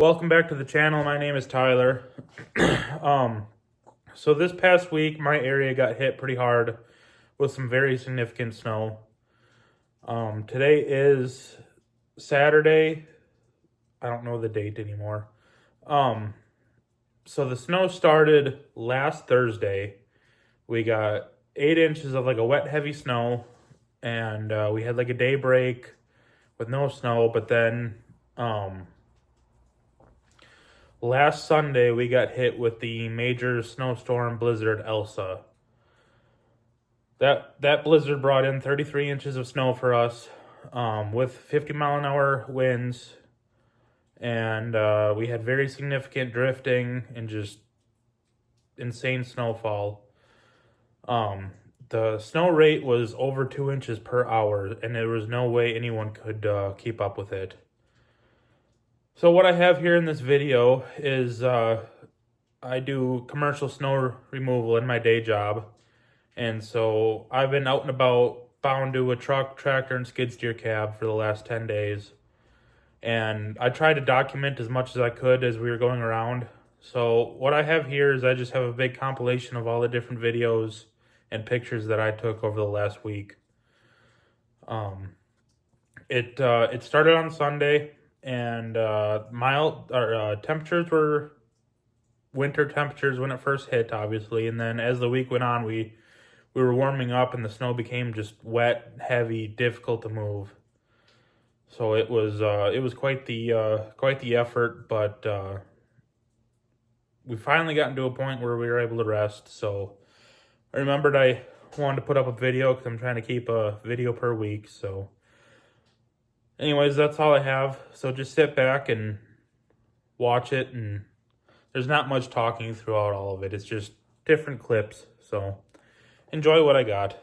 Welcome back to the channel. My name is Tyler. So this past week, my area got hit pretty hard with some very significant snow. Today is Saturday. I don't know the date anymore. So the snow started last Thursday. We got 8 inches of like a wet, heavy snow, and we had like a day break with no snow, but then last Sunday, we got hit with the major snowstorm blizzard Elsa. That blizzard brought in 33 inches of snow for us, with 50-mile-an-hour winds, and we had very significant drifting and just insane snowfall. The snow rate was over 2 inches per hour, and there was no way anyone could keep up with it. So what I have here in this video is I do commercial snow removal in my day job. And so I've been out and about, bound to a truck, tractor, and skid steer cab for the last 10 days. And I tried to document as much as I could as we were going around. So what I have here is I just have a big compilation of all the different videos and pictures that I took over the last week. It started on Sunday. And temperatures were winter temperatures when it first hit, obviously. And then as the week went on, we were warming up, and the snow became just wet, heavy, difficult to move. So it was quite the effort, but we finally got into a point where we were able to rest. So I remembered I wanted to put up a video because I'm trying to keep a video per week. So anyways, that's all I have. So just sit back and watch it, and there's not much talking throughout all of it. It's just different clips. So enjoy what I got.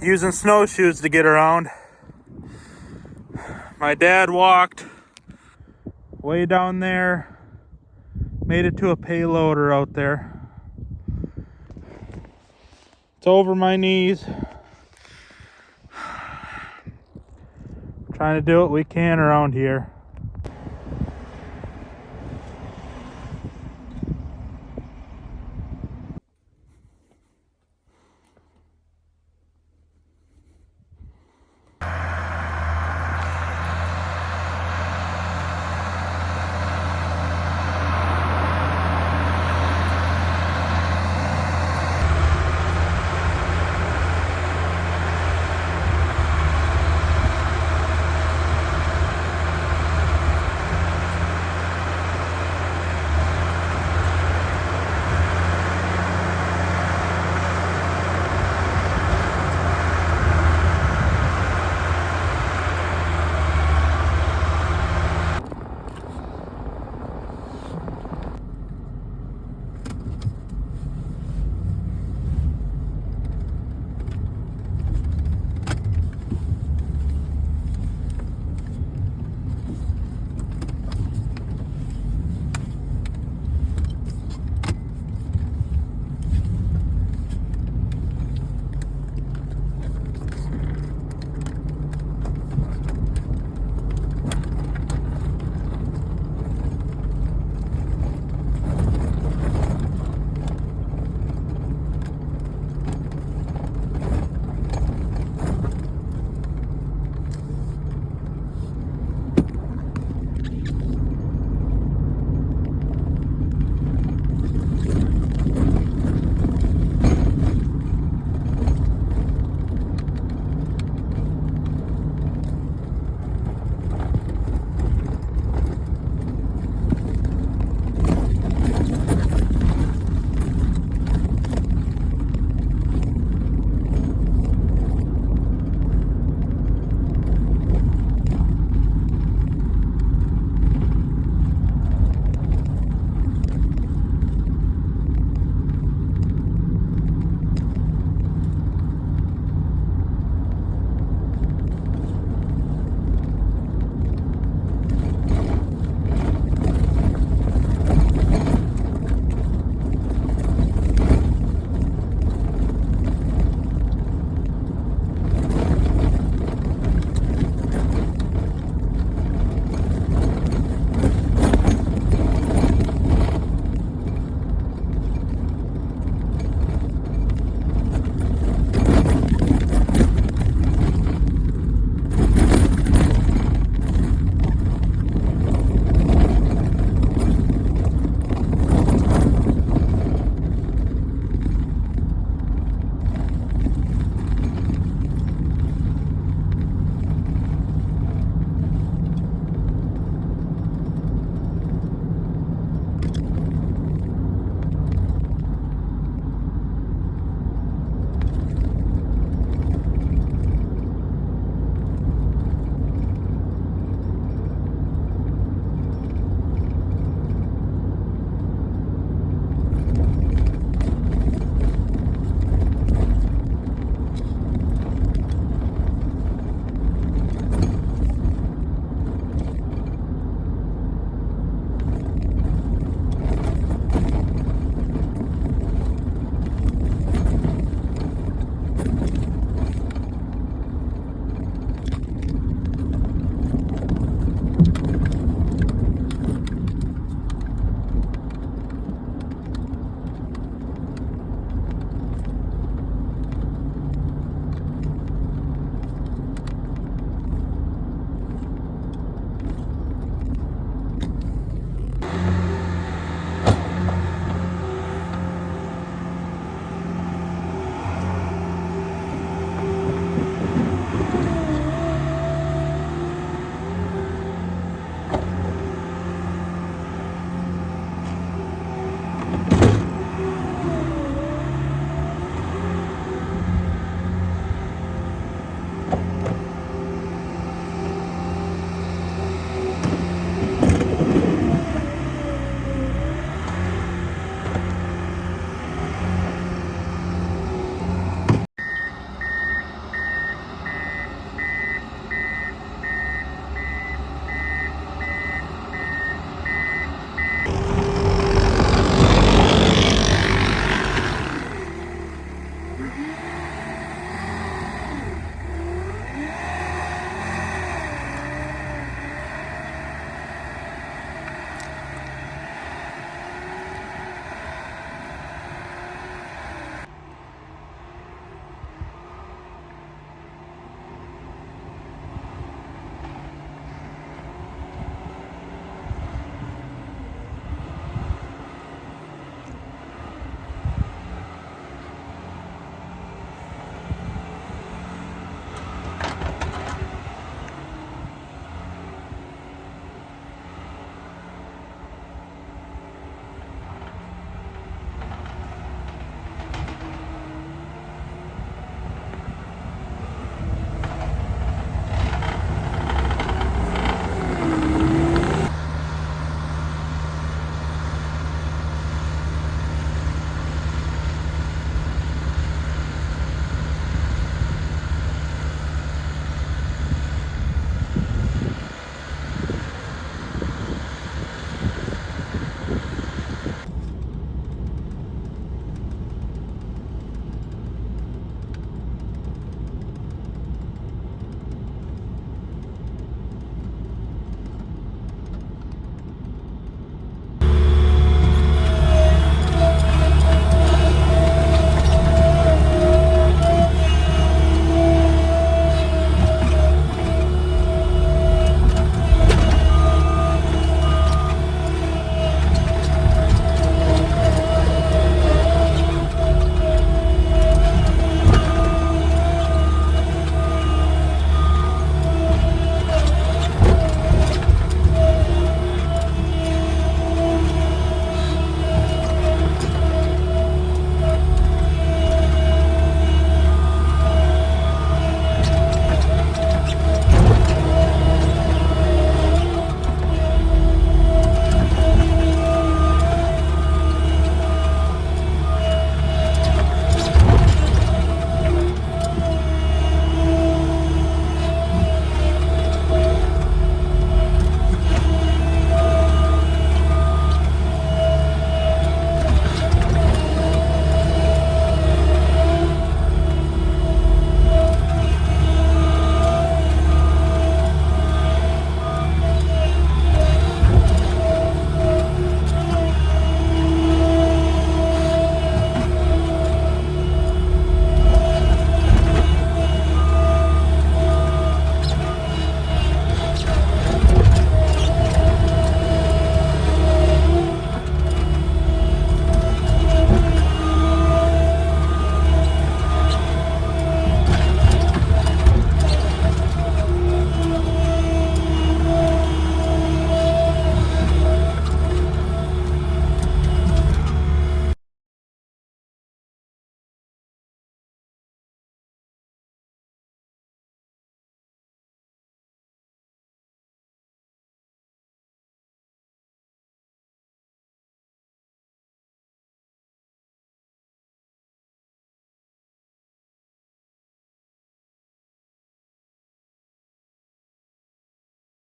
Using snowshoes to get around. My dad walked way down there, made it to a payloader out there. It's over my knees. Trying to do what we can around here.